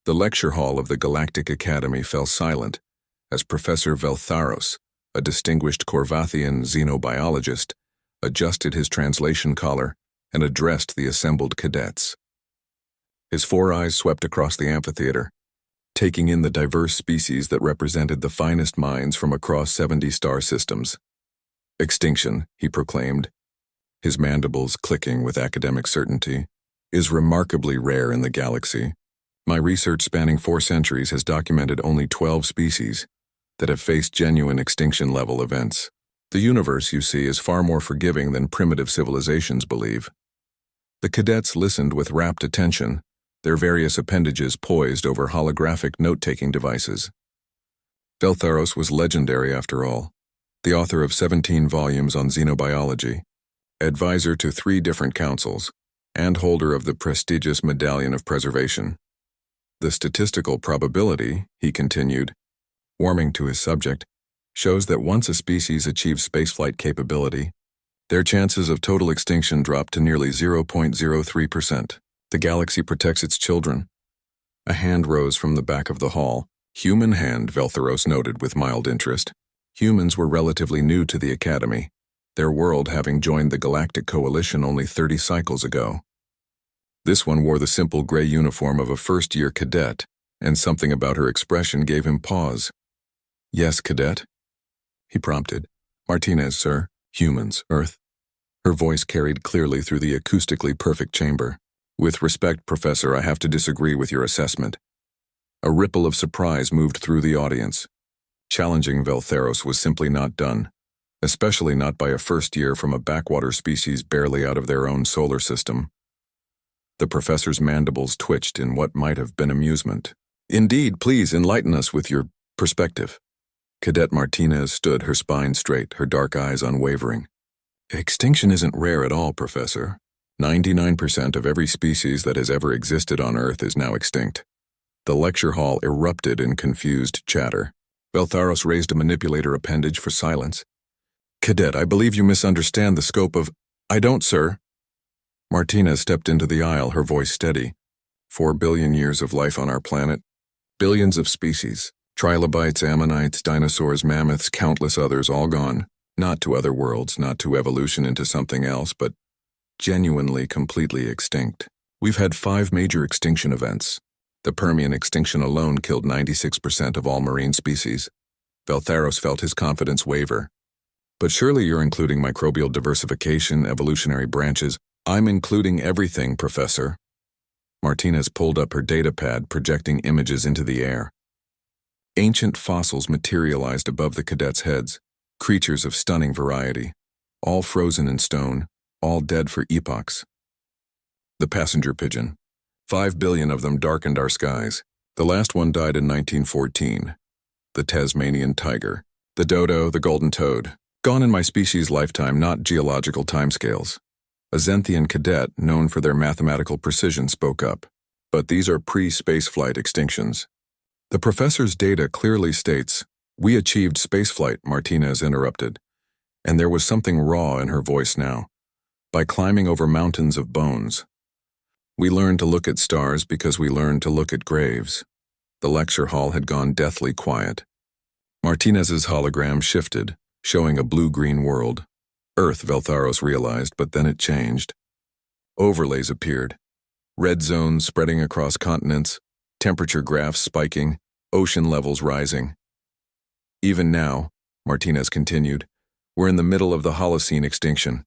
The lecture hall of the Galactic Academy fell silent as Professor Veltharos, a distinguished Corvathian xenobiologist, adjusted his translation collar and addressed the assembled cadets. His four eyes swept across the amphitheater, taking in the diverse species that represented the finest minds from across 70 star systems. "Extinction," he proclaimed, his mandibles clicking with academic certainty, "is remarkably rare in the galaxy. My research spanning 4 centuries has documented only 12 species that have faced genuine extinction-level events. The universe, you see, is far more forgiving than primitive civilizations believe." The cadets listened with rapt attention, their various appendages poised over holographic note-taking devices. Veltharos was legendary after all, the author of 17 volumes on xenobiology, advisor to 3 different councils, and holder of the prestigious Medallion of Preservation. "The statistical probability," he continued, warming to his subject, "shows that once a species achieves spaceflight capability, their chances of total extinction drop to nearly 0.03%. The galaxy protects its children." A hand rose from the back of the hall. "Human hand," Veltharos noted with mild interest. Humans were relatively new to the Academy, their world having joined the Galactic Coalition only 30 cycles ago. This one wore the simple gray uniform of a first-year cadet, and something about her expression gave him pause. "Yes, Cadet?" he prompted. "Martinez, sir. Humans, Earth." Her voice carried clearly through the acoustically perfect chamber. "With respect, Professor, I have to disagree with your assessment." A ripple of surprise moved through the audience. Challenging Veltharos was simply not done, especially not by a first year from a backwater species barely out of their own solar system. The professor's mandibles twitched in what might have been amusement. "Indeed, please enlighten us with your perspective." Cadet Martinez stood, her spine straight, her dark eyes unwavering. "Extinction isn't rare at all, Professor. 99% of every species that has ever existed on Earth is now extinct." The lecture hall erupted in confused chatter. Veltharos raised a manipulator appendage for silence. "Cadet, I believe you misunderstand the scope of—" "I don't, sir." Martinez stepped into the aisle, her voice steady. 4 billion years of life on our planet. Billions of species. Trilobites, ammonites, dinosaurs, mammoths, countless others, all gone. Not to other worlds, not to evolution into something else, but genuinely completely extinct. We've had 5 major extinction events. The Permian extinction alone killed 96% of all marine species. Veltharos felt his confidence waver. "But surely you're including microbial diversification, evolutionary branches." "I'm including everything, Professor." Martinez pulled up her datapad, projecting images into the air. Ancient fossils materialized above the cadets' heads, creatures of stunning variety, all frozen in stone, all dead for epochs. The passenger pigeon. 5 billion of them darkened our skies. The last one died in 1914. The Tasmanian tiger. The dodo, the golden toad. Gone in my species' lifetime, not geological timescales. A Zenthian cadet, known for their mathematical precision, spoke up. "But these are pre-spaceflight extinctions." "The professor's data clearly states, we achieved spaceflight," Martinez interrupted, and there was something raw in her voice now. "By climbing over mountains of bones. We learned to look at stars because we learned to look at graves." The lecture hall had gone deathly quiet. Martinez's hologram shifted, showing a blue-green world. Earth, Veltharos realized, but then it changed. Overlays appeared. Red zones spreading across continents, temperature graphs spiking, ocean levels rising. "Even now," Martinez continued, "we're in the middle of the Holocene extinction.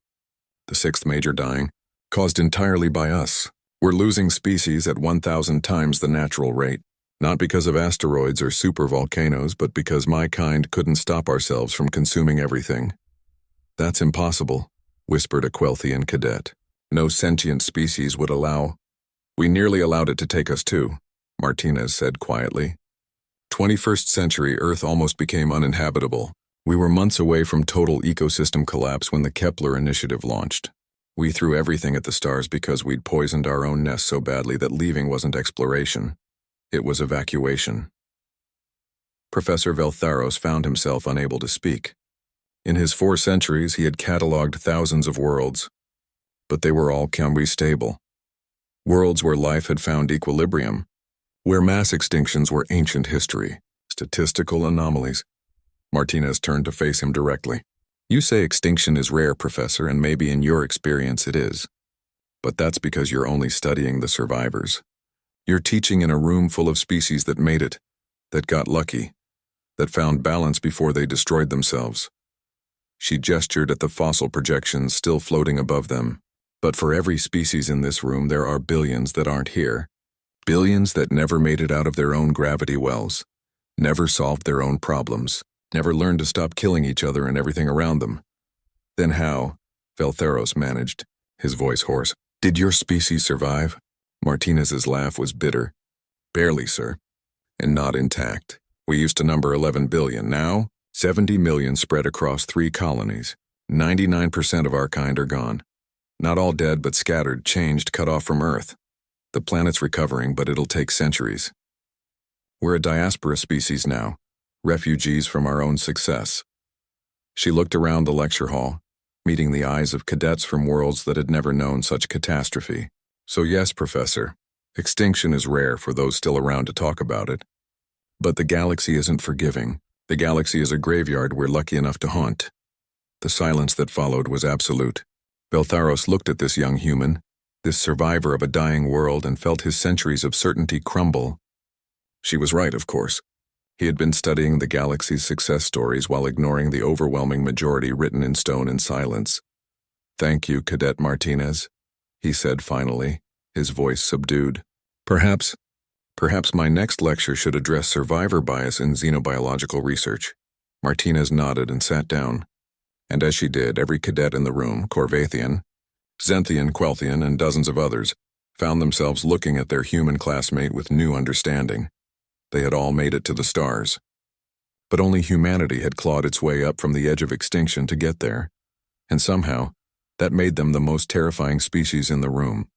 The 6th major dying, caused entirely by us. We're losing species at 1,000 times the natural rate. Not because of asteroids or supervolcanoes, but because my kind couldn't stop ourselves from consuming everything." "That's impossible," whispered a Quelthian cadet. "No sentient species would allow—" "We nearly allowed it to take us too," Martinez said quietly. 21st century Earth almost became uninhabitable. We were months away from total ecosystem collapse when the Kepler initiative launched. We threw everything at the stars because we'd poisoned our own nest so badly that leaving wasn't exploration. It was evacuation. Professor Veltharos found himself unable to speak. In his 4 centuries, he had catalogued thousands of worlds, but they were all stable. Worlds where life had found equilibrium, where mass extinctions were ancient history, statistical anomalies. Martinez turned to face him directly. You say extinction is rare, Professor, and maybe in your experience it is. But that's because you're only studying the survivors. You're teaching in a room full of species that made it, that got lucky, that found balance before they destroyed themselves. She gestured at the fossil projections still floating above them. But for every species in this room, there are billions that aren't here. Billions that never made it out of their own gravity wells, never solved their own problems, never learned to stop killing each other and everything around them. Then how, Veltharos managed, his voice hoarse, did your species survive? Martinez's laugh was bitter. Barely, sir. And not intact. We used to number 11 billion. Now, 70 million spread across 3 colonies. 99% of our kind are gone. Not all dead, but scattered, changed, cut off from Earth. The planet's recovering, but it'll take centuries. We're a diaspora species now, refugees from our own success. She looked around the lecture hall, meeting the eyes of cadets from worlds that had never known such catastrophe. So yes, Professor, extinction is rare for those still around to talk about it. But the galaxy isn't forgiving. The galaxy is a graveyard we're lucky enough to haunt. The silence that followed was absolute. Veltharos looked at this young human, this survivor of a dying world, and felt his centuries of certainty crumble. She was right, of course. He had been studying the galaxy's success stories while ignoring the overwhelming majority written in stone in silence. Thank you, Cadet Martinez, he said finally, his voice subdued. Perhaps my next lecture should address survivor bias in xenobiological research. Martinez nodded and sat down. And as she did, every cadet in the room, Corvathian, Xenthian, Quelthian, and dozens of others, found themselves looking at their human classmate with new understanding. They had all made it to the stars. But only humanity had clawed its way up from the edge of extinction to get there. And somehow, that made them the most terrifying species in the room.